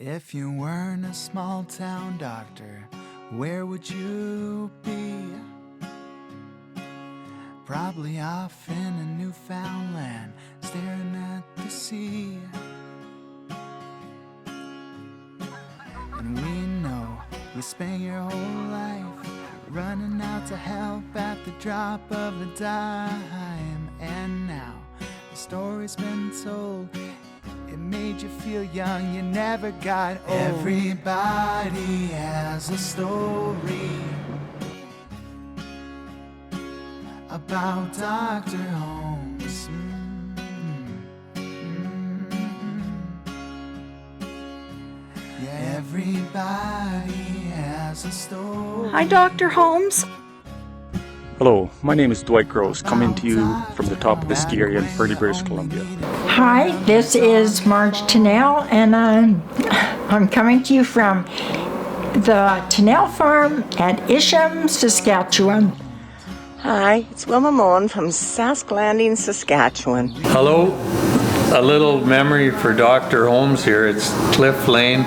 If you weren't a small town doctor, where would you be? Probably off in a Newfoundland, staring at the sea. And we know you spent your whole life running out to help at the drop of a dime. And now the story's been told, it made you feel young, you never got old. Everybody has a story about Dr. Holmes. Yeah, everybody has a story. Hi, Dr. Holmes. Hello, my name is Dwight Gross, coming to you from the top of the ski area in Fernie, British Columbia. Hi, this is Marge Tennell, and I'm coming to you from the Tennell farm at Isham, Saskatchewan. Hi, it's Wilma Moen from Sask Landing, Saskatchewan. Hello, a little memory for Dr. Holmes here. It's Cliff Lane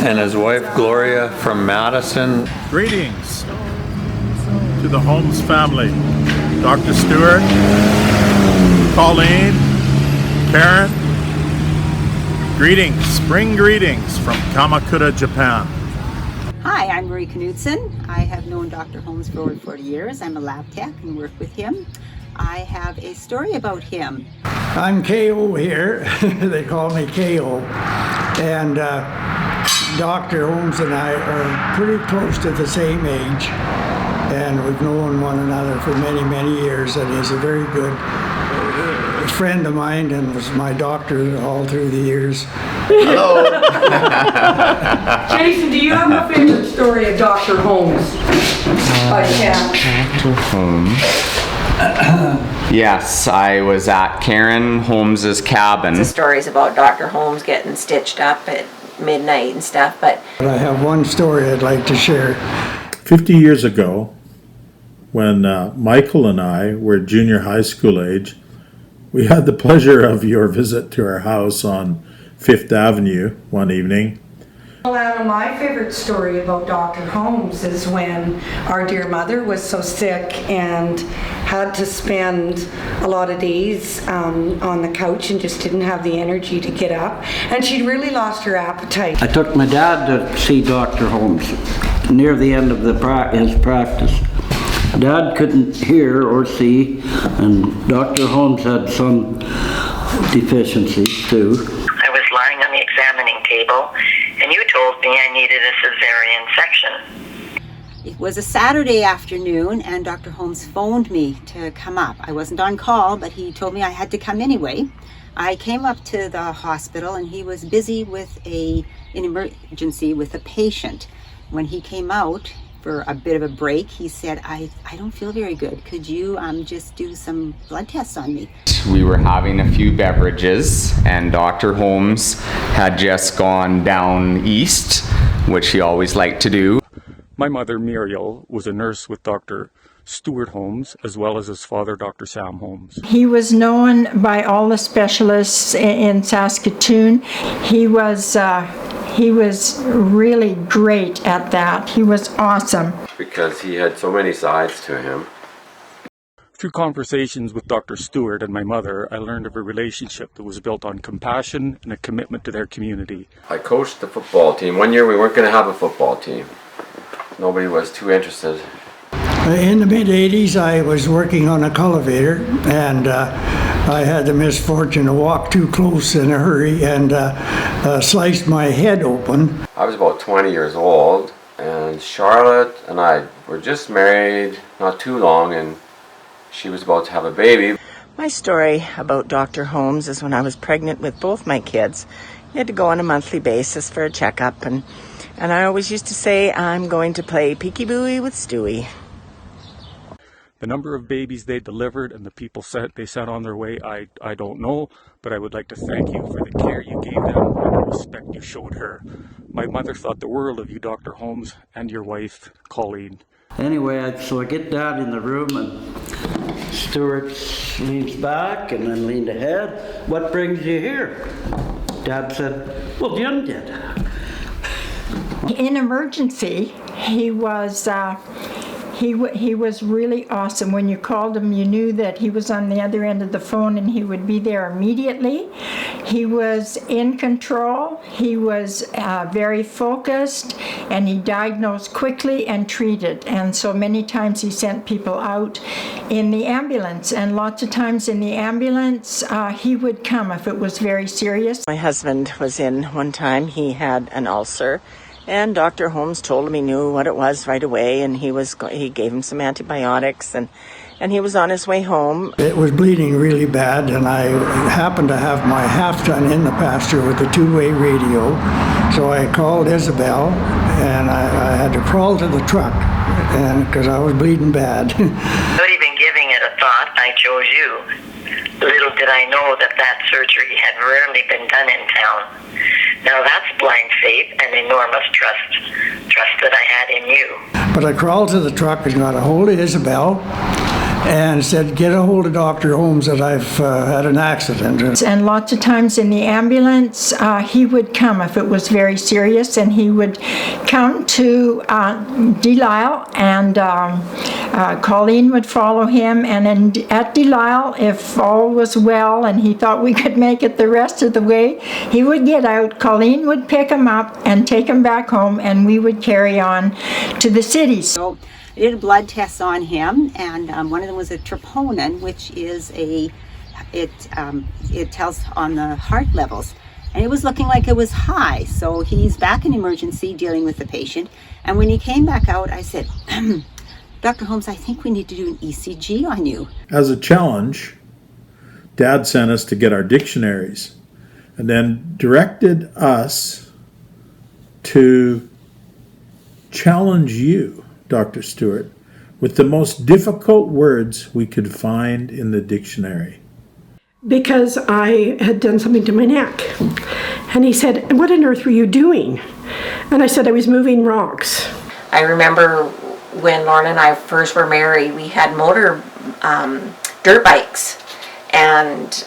and his wife Gloria from Madison. Greetings to the Holmes family. Dr. Stewart, Colleen, Karen. Greetings, spring greetings from Kamakura, Japan. Hi, I'm Marie Knudsen. I have known Dr. Holmes for over 40 years. I'm a lab tech and work with him. I have a story about him. I'm KO here. They call me KO. And Dr. Holmes and I are pretty close to the same age. And we've known one another for many, many years. And he's a very good friend of mine and was my doctor all through the years. Hello. Jason, do you have a favorite story of Dr. Holmes? Dr. Holmes. Yes, I was at Karen Holmes's cabin. The stories about Dr. Holmes getting stitched up at midnight and stuff, but I have one story I'd like to share. 50 years ago, when Michael and I were junior high school age, we had the pleasure of your visit to our house on 5th Avenue one evening. Well, Anna, my favorite story about Dr. Holmes is when our dear mother was so sick and had to spend a lot of days on the couch and just didn't have the energy to get up, and she'd really lost her appetite. I took my dad to see Dr. Holmes near the end of his practice. Dad couldn't hear or see, and Dr. Holmes had some deficiencies too. I was lying on the examining table, and you told me I needed a cesarean section. It was a Saturday afternoon, and Dr. Holmes phoned me to come up. I wasn't on call, but he told me I had to come anyway. I came up to the hospital, and he was busy with an emergency with a patient. When he came out for a bit of a break, he said, I don't feel very good. Could you just do some blood tests on me? We were having a few beverages, and Dr. Holmes had just gone down east, which he always liked to do. My mother, Muriel, was a nurse with Dr. Stuart Holmes, as well as his father, Dr. Sam Holmes. He was known by all the specialists in Saskatoon. He was really great at that. He was awesome. Because he had so many sides to him. Through conversations with Dr. Stewart and my mother, I learned of a relationship that was built on compassion and a commitment to their community. I coached the football team. One year we weren't going to have a football team. Nobody was too interested. In the mid-'80s, I was working on a cultivator, and I had the misfortune to walk too close in a hurry and sliced my head open. I was about 20 years old, and Charlotte and I were just married not too long, and she was about to have a baby. My story about Dr. Holmes is when I was pregnant with both my kids. You had to go on a monthly basis for a checkup, and I always used to say, I'm going to play peekaboo with Stewie. The number of babies they delivered and the people they sent on their way, I don't know, but I would like to thank you for the care you gave them and the respect you showed her. My mother thought the world of you, Dr. Holmes, and your wife, Colleen. Anyway, so I get down in the room, and Stuart leans back and then leaned ahead. What brings you here? Dad said, well, Jim did. In emergency, he was really awesome. When you called him, you knew that he was on the other end of the phone and he would be there immediately. He was in control. He was very focused, and he diagnosed quickly and treated. And so many times he sent people out in the ambulance, and lots of times in the ambulance he would come if it was very serious. My husband was in one time. He had an ulcer. And Dr. Holmes told him he knew what it was right away, and he gave him some antibiotics, and he was on his way home. It was bleeding really bad, and I happened to have my half-ton in the pasture with a two-way radio, so I called Isabel, and I had to crawl to the truck, and because I was bleeding bad. Without even giving it a thought, I chose you. Little did I know that surgery had rarely been done in town. Now that's blind faith and enormous trust that I had in you. But I crawled to the truck and got a hold of Isabel and said, get a hold of Dr. Holmes, that I've had an accident. And lots of times in the ambulance, he would come if it was very serious, and he would come to Delisle, and Colleen would follow him, and at Delisle, if all was well and he thought we could make it the rest of the way, he would get out, Colleen would pick him up and take him back home, and we would carry on to the city. So I did a blood test on him, and one of them was a troponin, which is it tells on the heart levels, and it was looking like it was high. So he's back in emergency dealing with the patient, and when he came back out, I said, Dr. Holmes, I think we need to do an ECG on you. As a challenge, Dad sent us to get our dictionaries and then directed us to challenge you, Dr. Stewart, with the most difficult words we could find in the dictionary. Because I had done something to my neck. And he said, what on earth were you doing? And I said, I was moving rocks. I remember when Lorna and I first were married, we had dirt bikes. And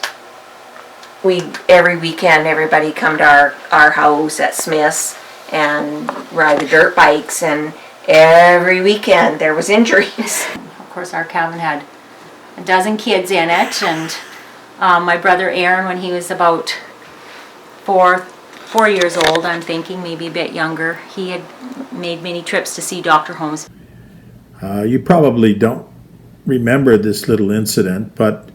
every weekend, everybody come to our house at Smith's and ride the dirt bikes, and every weekend there was injuries. Of course, our cabin had a dozen kids in it, and my brother Aaron, when he was about four years old, I'm thinking, maybe a bit younger, he had made many trips to see Dr. Holmes. You probably don't remember this little incident, but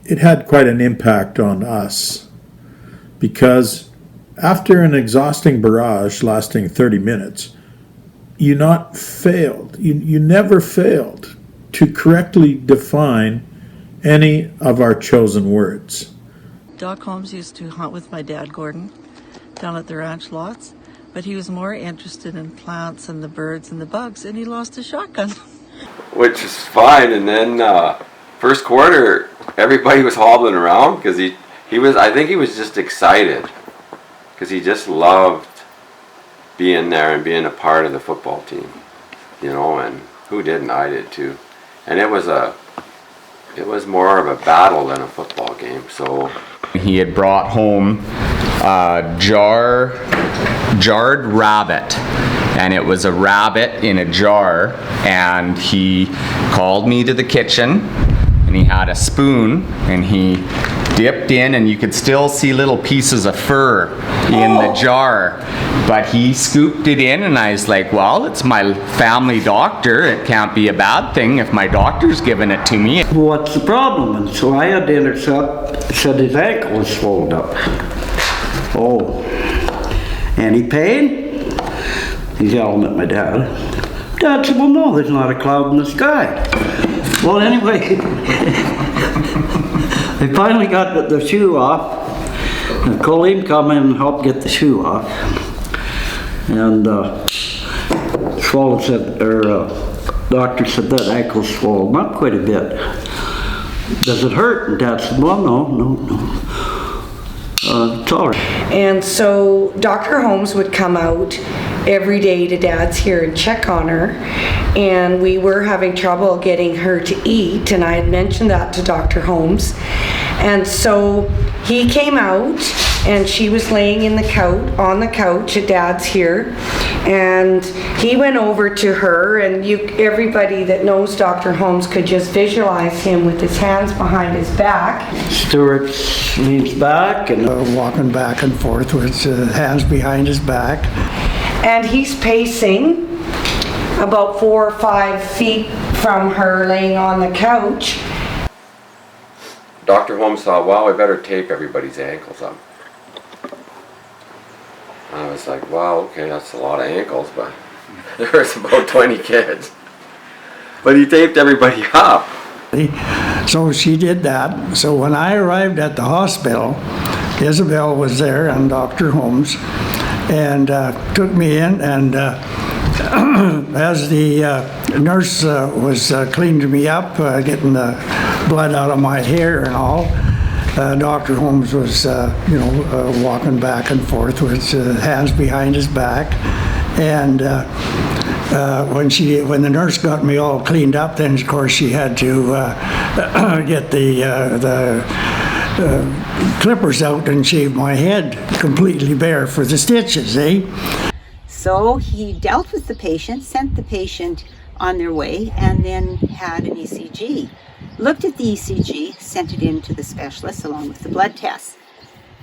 it had quite an impact on us, because after an exhausting barrage lasting 30 minutes, you never failed to correctly define any of our chosen words. Doc Holmes used to hunt with my dad, Gordon, down at the ranch lots, but he was more interested in plants and the birds and the bugs, and he lost his shotgun. Which is fine, and then first quarter, everybody was hobbling around because I think he was just excited because he just loved being there and being a part of the football team, and who didn't? I did too. And it was more of a battle than a football game. So he had brought home a jarred rabbit, and it was a rabbit in a jar, and he called me to the kitchen, and he had a spoon, and he dipped in, and you could still see little pieces of fur in the jar, but he scooped it in, and I was like, well, it's my family doctor, it can't be a bad thing if my doctor's giving it to me. What's the problem? And so I had to intercept, said his ankle was swollen up. Oh, any pain? He's yelling at my dad. Dad said, well, no, there's not a cloud in the sky. Well, anyway, they finally got the shoe off, and Colleen come in and helped get the shoe off. And doctor said that ankle's swollen up quite a bit. Does it hurt? And Dad said, well, no. It's all right. And so Dr. Holmes would come out every day to Dad's here and check on her, and we were having trouble getting her to eat, and I had mentioned that to Dr. Holmes, and so he came out and she was laying in the couch, on the couch at Dad's here, and he went over to her, and everybody that knows Dr. Holmes could just visualize him with his hands behind his back. Stuart leans back and walking back and forth with his hands behind his back. And he's pacing about 4 or 5 feet from her, laying on the couch. Dr. Holmes thought, well, we better tape everybody's ankles up. I was like, wow, okay, that's a lot of ankles, but there was about 20 kids. But he taped everybody up. So she did that. So when I arrived at the hospital, Isabel was there and Dr. Holmes, and took me in, and as the nurse was cleaning me up, getting the blood out of my hair and all, Dr. Holmes was, walking back and forth with his hands behind his back, and when the nurse got me all cleaned up, then of course she had to get the clippers out and shave my head completely bare for the stitches, eh? So he dealt with the patient, sent the patient on their way, and then had an ECG. Looked at the ECG, sent it in to the specialist along with the blood tests.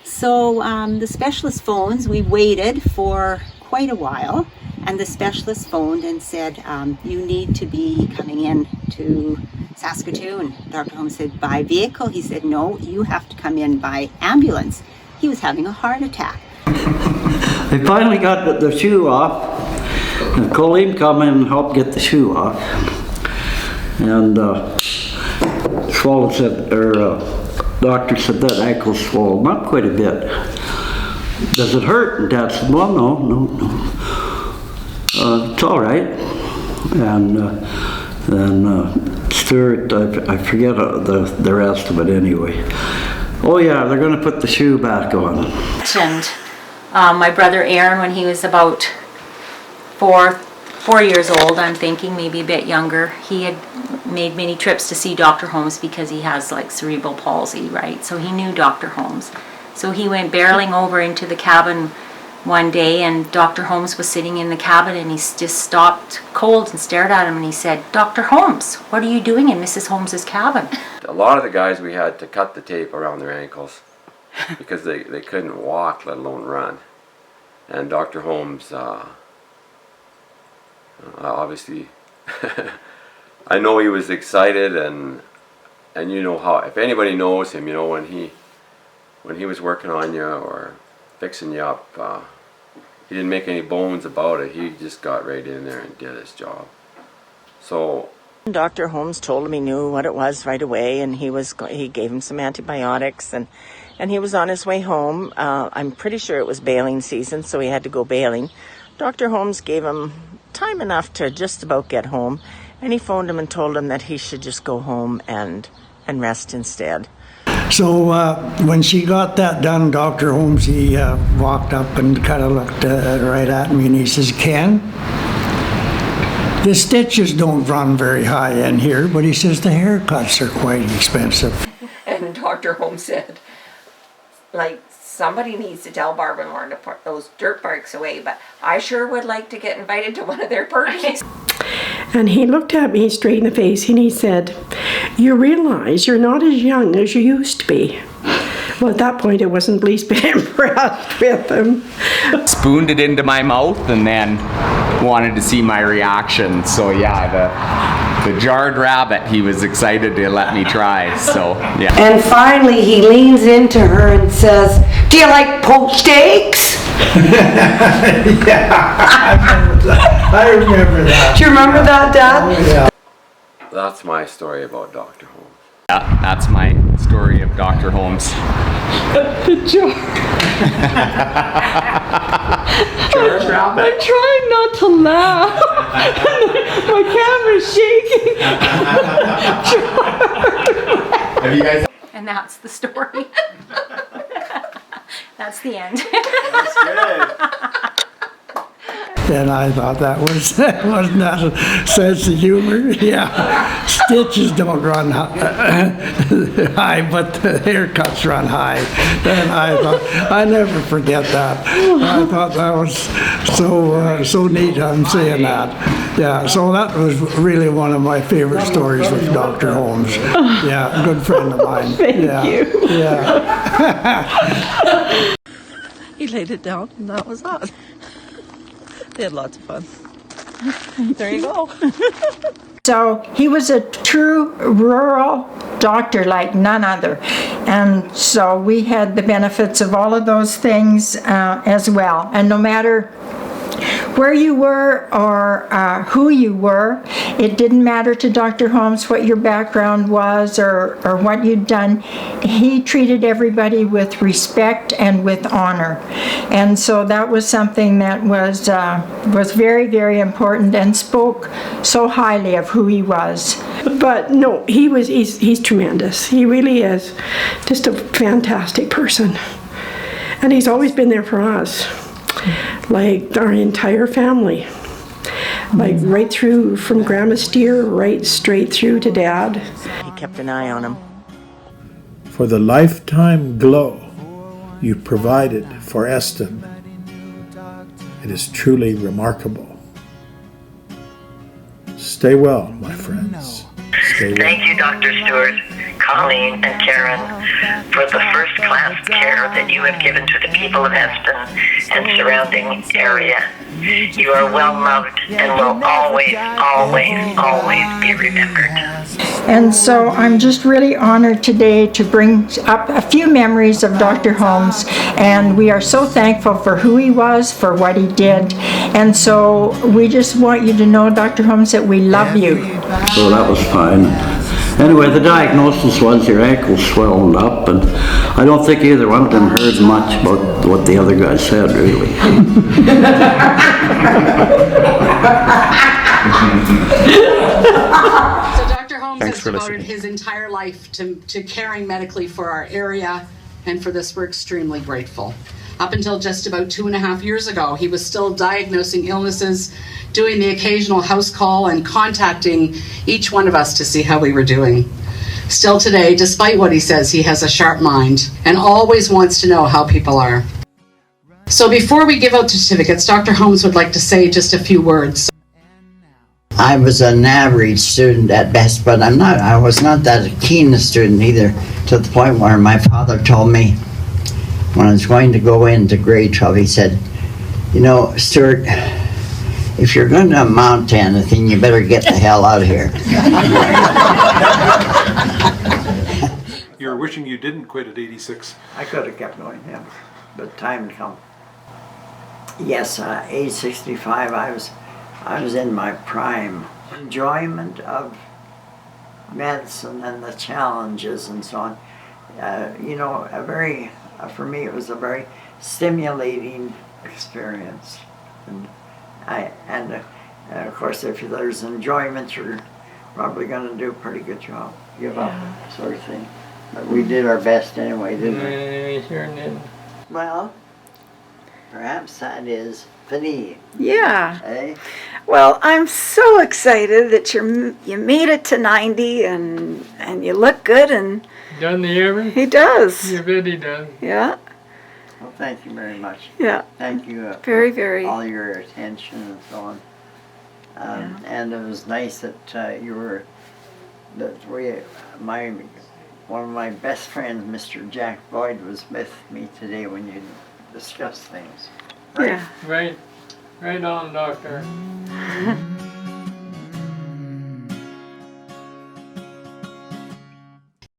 So the specialist phones, we waited for quite a while, and the specialist phoned and said, you need to be coming in to Saskatoon. Dr. Holmes said, by vehicle? He said, no, you have to come in by ambulance. He was having a heart attack. They finally got the shoe off, and Colleen come in and helped get the shoe off. And swollen said, doctor said that ankle's swollen up quite a bit. Does it hurt? And Dad said, well, no. It's all right. And then Stuart, I forget the rest of it anyway. Oh yeah, they're going to put the shoe back on. And my brother Aaron, when he was about four years old, I'm thinking, maybe a bit younger, he had made many trips to see Dr. Holmes because he has like cerebral palsy, right? So he knew Dr. Holmes. So he went barreling over into the cabin one day, and Dr. Holmes was sitting in the cabin, and he just stopped cold and stared at him, and he said, Dr. Holmes, what are you doing in Mrs. Holmes's cabin? A lot of the guys, we had to cut the tape around their ankles because they couldn't walk, let alone run. And Dr. Holmes, obviously, I know he was excited, and you know how, if anybody knows him, you know, when he was working on you or fixing you up, he didn't make any bones about it. He just got right in there and did his job. So Dr. Holmes told him he knew what it was right away, and he gave him some antibiotics, and he was on his way home. I'm pretty sure it was bailing season, so he had to go bailing. Dr. Holmes gave him time enough to just about get home, and he phoned him and told him that he should just go home and rest instead. So when she got that done, Dr. Holmes, he walked up and kind of looked right at me, and he says, Ken, the stitches don't run very high in here, but he says the haircuts are quite expensive. And Dr. Holmes said, like, somebody needs to tell Barb and Lauren to put those dirt bikes away, but I sure would like to get invited to one of their parties. And he looked at me straight in the face and he said, you realize you're not as young as you used to be. Well, at that point, I wasn't the least bit impressed with him. Spooned it into my mouth and then wanted to see my reaction. So yeah, the jarred rabbit, he was excited to let me try, so yeah. And finally he leans into her and says, do you like poached eggs? Yeah, I remember that. Do you remember that, Dad? Oh, yeah. that's my story about Dr. Holmes. Yeah, that's my story of Dr. Holmes. The jar. I'm trying not to laugh. My camera's shaking. Have you guys? And that's the story. That's the end. That's good. And I thought that wasn't that a sense of humor? Yeah, stitches don't run high, but the haircuts run high. And I thought, I never forget that. I thought that was so neat. I'm saying that. Yeah, so that was really one of my favorite stories with Dr. Holmes. Yeah, a good friend of mine. Thank you. Yeah. He laid it down, and that was that. They had lots of fun. There you go. So he was a true rural doctor like none other. And so we had the benefits of all of those things as well. And no matter where you were or who you were, it didn't matter to Dr. Holmes what your background was or what you'd done. He treated everybody with respect and with honor. And so that was something that was very, very important and spoke so highly of who he was. But no, he's tremendous. He really is just a fantastic person. And he's always been there for us. Like our entire family, like right through from Grandma Steer right straight through to Dad. He kept an eye on him. For the lifetime glow you provided for Eston, it is truly remarkable. Stay well, my friends. Stay well. Thank you, Dr. Stewart, Colleen, and Karen, for the first-class care that you have given to the people of Eston and surrounding area. You are well-loved and will always, always, always be remembered. And so I'm just really honored today to bring up a few memories of Dr. Holmes, and we are so thankful for who he was, for what he did, and so we just want you to know, Dr. Holmes, that we love you. So that was fine. Anyway, the diagnosis was your ankle swelled up, and I don't think either one of them heard much about what the other guy said, really. So Dr. Holmes has devoted his entire life to caring medically for our area, and for this we're extremely grateful. Up until just about 2.5 years ago, he was still diagnosing illnesses, doing the occasional house call, and contacting each one of us to see how we were doing. Still today, despite what he says, he has a sharp mind and always wants to know how people are. So before we give out certificates, Dr. Holmes would like to say just a few words. I was an average student at best, but I was not that keen a student either, to the point where my father told me when I was going to go into grade 12, he said, you know, Stuart, if you're going to amount to anything, you better get the hell out of here. You were wishing you didn't quit at 86. I could have kept going, yeah, but time had come. Yes, age 65, I was in my prime. Enjoyment of medicine and the challenges and so on. You know, for me, it was a very stimulating experience. And of course, if there's enjoyment, you're probably going to do a pretty good job. Give up, sort of thing. But we did our best anyway, didn't we? We sure did. Well, perhaps that is fatigue. Yeah. Eh? Well, I'm so excited that you made it to 90 and you look good and Done the Everett? he does. You bet he does. Yeah. Well, thank you very much. Yeah. Thank you Very, for very. all your attention and so on. And it was nice that one of my best friends, Mr. Jack Boyd, was with me today when you discussed things. Yeah. Right on, Doctor.